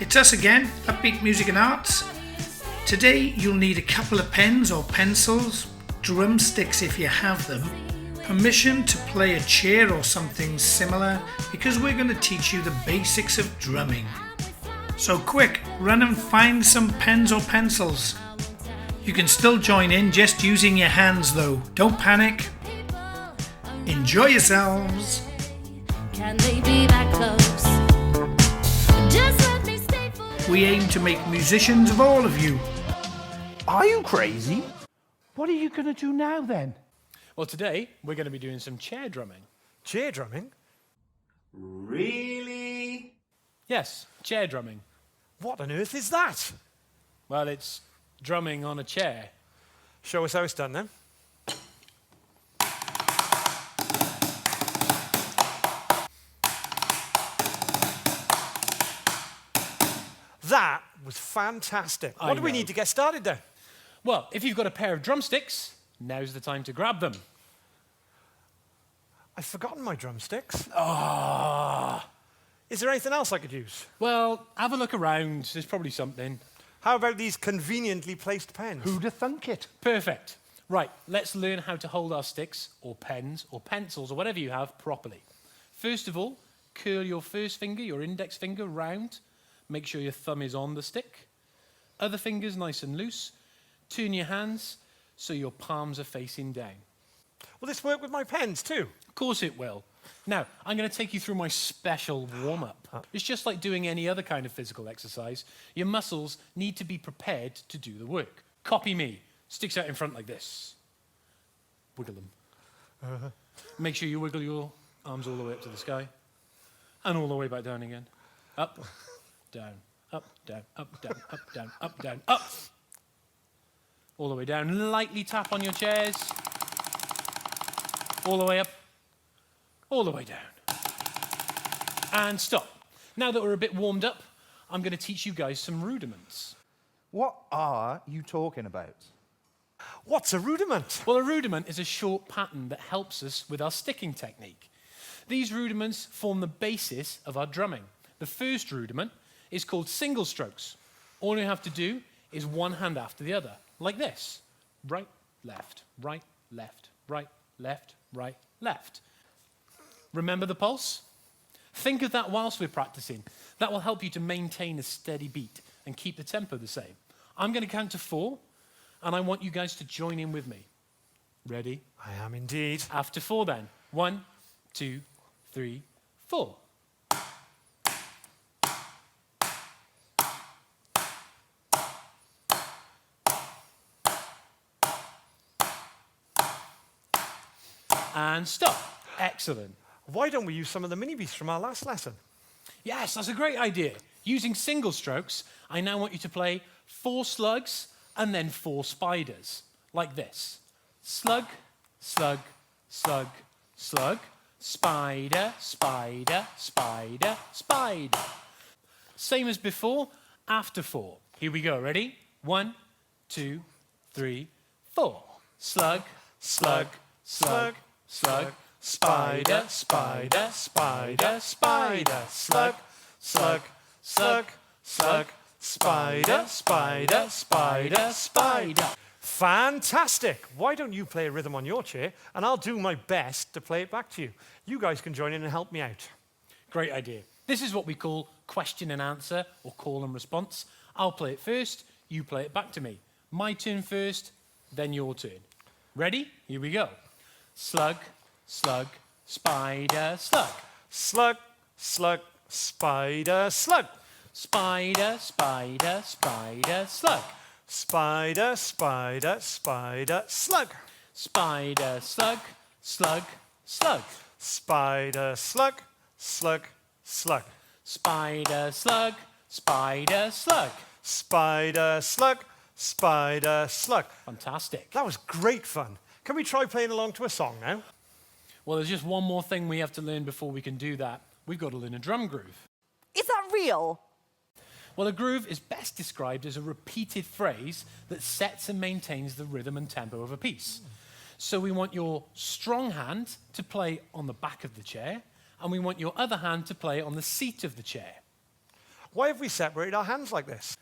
It's us again, Upbeat Music and Arts. Today you'll need a couple of pens or pencils, drumsticks if you have them, permission to play a chair or something similar, because we're going to teach you the basics of drumming. So quick, run and find some pens or pencils. You can still join in just using your hands though, don't panic. Enjoy yourselves. Can they be that close? Just let me stay for. We aim to make musicians of all of you. Are you crazy? What are you going to do now then? Well, today we're going to be doing some chair drumming. Chair drumming? Really? Yes, chair drumming. What on earth is that? Well, it's drumming on a chair. Show us how it's done then. That was fantastic. What do we know. need to get started then? Well, if you've got a pair of drumsticks, now's the time to grab them. I've forgotten my drumsticks. Ah. Is there anything else I could use? Well, have a look around. There's probably something. How about these conveniently placed pens? Who'd have thunk it? Perfect. Right, let's learn how to hold our sticks, or pens, or pencils, or whatever you have, properly. First of all, curl your first finger, your index finger, round. Make sure your thumb is on the stick. Other fingers nice and loose. Turn your hands so your palms are facing down. Will this work with my pens too? Of course it will. Now, I'm going to take you through my special warm-up. It's just like doing any other kind of physical exercise. Your muscles need to be prepared to do the work. Copy me. Sticks out in front like this. Wiggle them. Make sure you wiggle your arms all the way up to the sky. And all the way back down again. Up, down, up, down, up, down, up, down, up, down, up. All the way down. Lightly tap on your chairs. All the way up. All the way down. And stop. Now that we're a bit warmed up, I'm going to teach you guys some rudiments. What are you talking about? What's a rudiment? Well, a rudiment is a short pattern that helps us with our sticking technique. These rudiments form the basis of our drumming. The first rudiment is called single strokes. All you have to do is one hand after the other, like this. Right, left, right, left, right, left, right, left. Remember the pulse? Think of that whilst we're practicing. That will help you to maintain a steady beat and keep the tempo the same. I'm going to count to 4, and I want you guys to join in with me. Ready? I am indeed. After 4 then. 1, 2, 3, 4. And stop. Excellent. Why don't we use some of the mini beats from our last lesson? Yes, that's a great idea. Using single strokes, I now want you to play 4 slugs and then 4 spiders, like this. Slug, slug, slug, slug, spider, spider, spider, spider. Same as before, after 4. Here we go, ready? 1, 2, 3, 4. Slug, slug, slug, slug, spider, spider, spider, spider, slug, slug, slug, slug, spider, spider, spider, spider. Fantastic! Why don't you play a rhythm on your chair, and I'll do my best to play it back to you. You guys can join in and help me out. Great idea. This is what we call question and answer, or call and response. I'll play it first, you play it back to me. My turn first, then your turn. Ready? Here we go. Slug, slug, spider, slug. Slug, slug, spider, slug. Spider, spider, spider, slug. Spider, spider, spider, slug. Spider, slug, slug, slug. Spider, slug, slug, slug. Spider, slug, spider, slug. Spider, slug, spider, slug. Fantastic. That was great fun. Can we try playing along to a song now? Well, there's just one more thing we have to learn before we can do that. We've got to learn a drum groove. Is that real? Well, a groove is best described as a repeated phrase that sets and maintains the rhythm and tempo of a piece. So we want your strong hand to play on the back of the chair, and we want your other hand to play on the seat of the chair. Why have we separated our hands like this?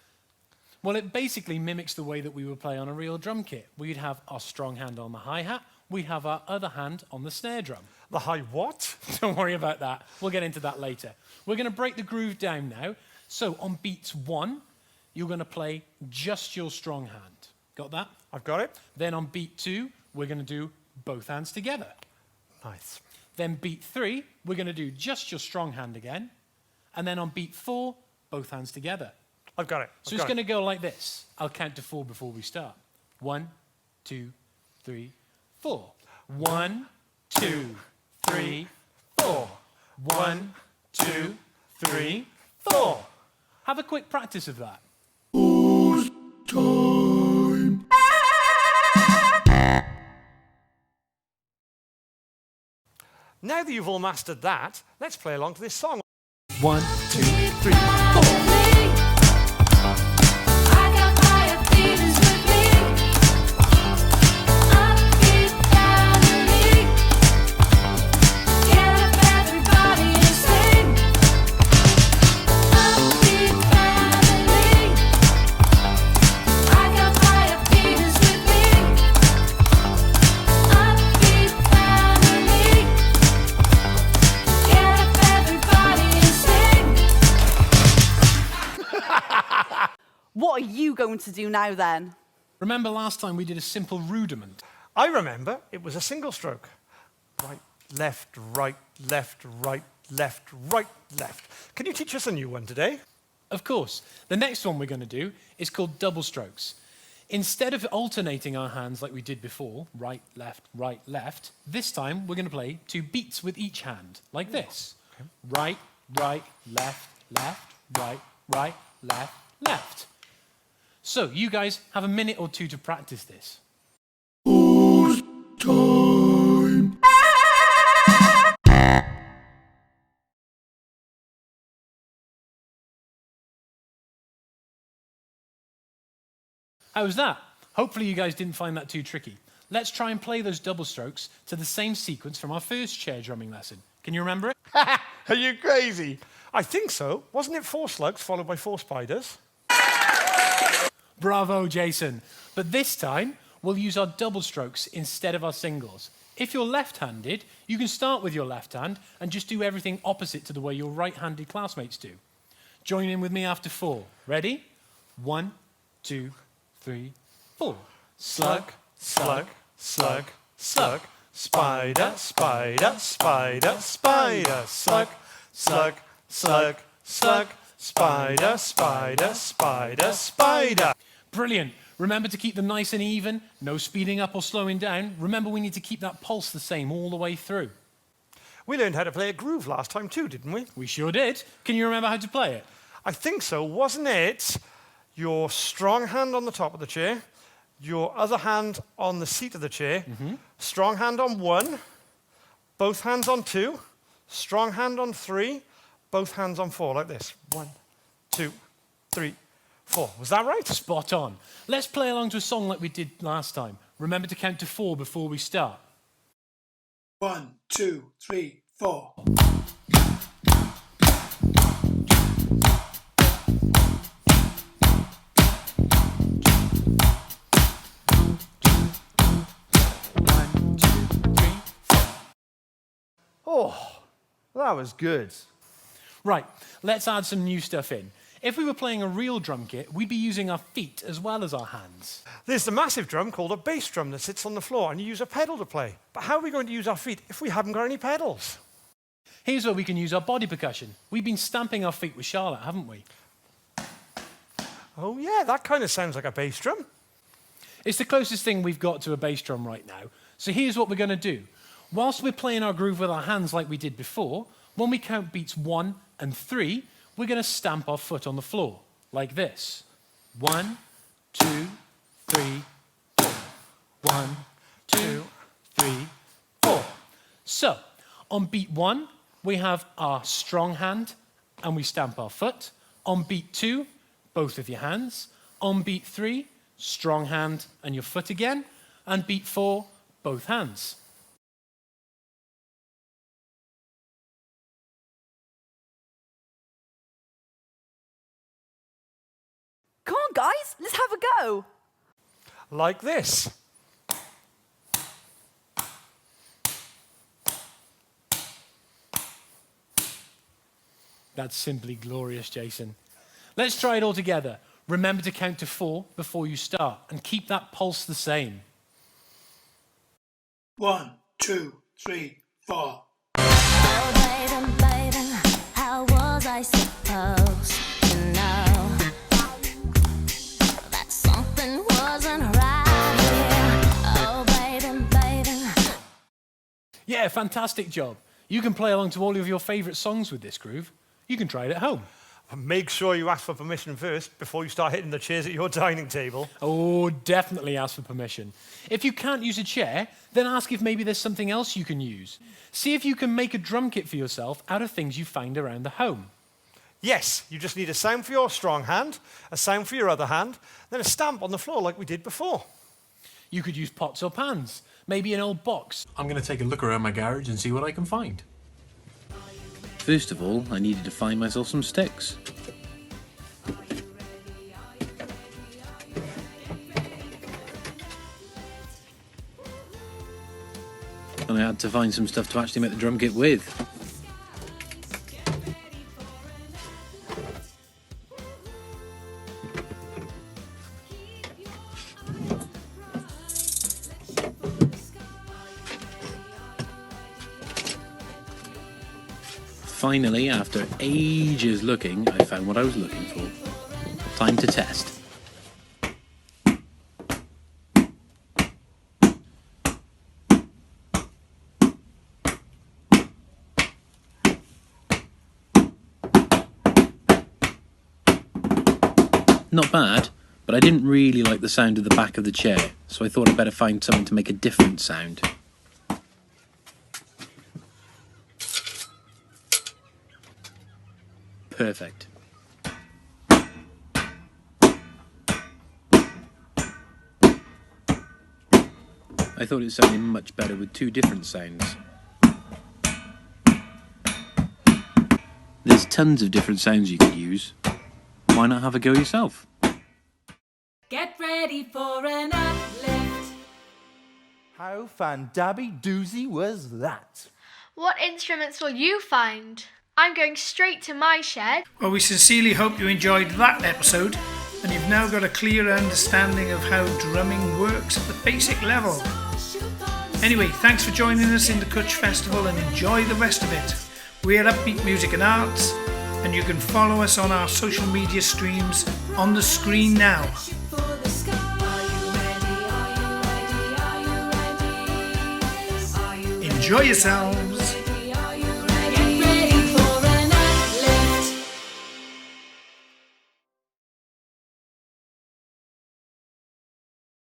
Well, it basically mimics the way that we would play on a real drum kit. We'd have our strong hand on the hi-hat, we'd have our other hand on the snare drum. The high what? Don't worry about that. We'll get into that later. We're going to break the groove down now. So on beats 1, you're going to play just your strong hand. Got that? I've got it. Then on beat 2, we're going to do both hands together. Nice. Then beat 3, we're going to do just your strong hand again. And then on beat 4, both hands together. I've got it. So it's going to go like this. I'll count to 4 before we start. 1, 2, 3, 4. 1, 2, 3, 4. 1, 2, 3, 4. Have a quick practice of that. Now that you've all mastered that, let's play along to this song. 1, 2, 3, 4. I got fire feelings with me. Upbeat family. Get up everybody and sing. Upbeat family. I got fire feelings with me. Upbeat family. Get up everybody and sing. What are you going to do now then? Remember last time we did a simple rudiment? I remember it was a single stroke. Right, left, right, left, right, left, right, left. Can you teach us a new one today? Of course. The next one we're going to do is called double strokes. Instead of alternating our hands like we did before, right, left, this time we're going to play 2 beats with each hand, like this. Okay. Right, right, left, left, right, right, left, left. So you guys have a minute or 2 to practice this. How was that? Hopefully you guys didn't find that too tricky. Let's try and play those double strokes to the same sequence from our first chair drumming lesson. Can you remember it? Are you crazy? I think so. Wasn't it 4 slugs followed by 4 spiders? Bravo, Jason. But this time, we'll use our double strokes instead of our singles. If you're left-handed, you can start with your left hand and just do everything opposite to the way your right-handed classmates do. Join in with me after 4. Ready? 1, 2, 3, 4. Slug, slug, slug, slug. Spider, spider, spider, spider. Slug, slug, slug, slug. Spider, spider, spider, spider. Brilliant. Remember to keep them nice and even. No speeding up or slowing down. Remember, we need to keep that pulse the same all the way through. We learned how to play a groove last time too, didn't we? We sure did. Can you remember how to play it? I think so. Wasn't it your strong hand on the top of the chair, your other hand on the seat of the chair, strong hand on 1, both hands on 2, strong hand on 3, both hands on 4, like this. 1, 2, 3, 4. Was that right? Spot on. Let's play along to a song like we did last time. Remember to count to 4 before we start. 1, 2, 3, 4. Oh, that was good. Right, let's add some new stuff in. If we were playing a real drum kit, we'd be using our feet as well as our hands. There's the massive drum called a bass drum that sits on the floor and you use a pedal to play. But how are we going to use our feet if we haven't got any pedals? Here's where we can use our body percussion. We've been stamping our feet with Charlotte, haven't we? Oh yeah, that kind of sounds like a bass drum. It's the closest thing we've got to a bass drum right now. So here's what we're going to do. Whilst we're playing our groove with our hands like we did before, when we count beats 1 and 3, we're going to stamp our foot on the floor, like this. 1, 2, 3, 4. 1, 2, 3, 4. So, on beat 1, we have our strong hand and we stamp our foot. On beat 2, both of your hands. On beat 3, strong hand and your foot again. And beat 4, both hands. Come on, guys, let's have a go. Like this. That's simply glorious, Jason. Let's try it all together. Remember to count to 4 before you start and keep that pulse the same. 1, 2, 3, 4. Oh, baby, baby, how was I supposed to know that something wasn't right here? Oh, baby, baby. Yeah, fantastic job. You can play along to all of your favourite songs with this groove. You can try it at home. Make sure you ask for permission first before you start hitting the chairs at your dining table. Oh, definitely ask for permission. If you can't use a chair, then ask if maybe there's something else you can use. See if you can make a drum kit for yourself out of things you find around the home. Yes, you just need a sound for your strong hand, a sound for your other hand, then a stamp on the floor like we did before. You could use pots or pans, maybe an old box. I'm going to take a look around my garage and see what I can find. First of all, I needed to find myself some sticks. And I had to find some stuff to actually make the drum kit with. Finally, after ages looking, I found what I was looking for. Time to test. Not bad, but I didn't really like the sound of the back of the chair, so I thought I'd better find something to make a different sound. Perfect. I thought it sounded much better with 2 different sounds. There's tons of different sounds you could use. Why not have a go yourself? Get ready for an uplift. How fan-dabby-doozy was that? What instruments will you find? I'm going straight to my shed. Well, we sincerely hope you enjoyed that episode and you've now got a clearer understanding of how drumming works at the basic level. Anyway, thanks for joining us in the Cwtsh Festival and enjoy the rest of it. We're Upbeat Music and Arts and you can follow us on our social media streams on the screen now. Enjoy yourselves!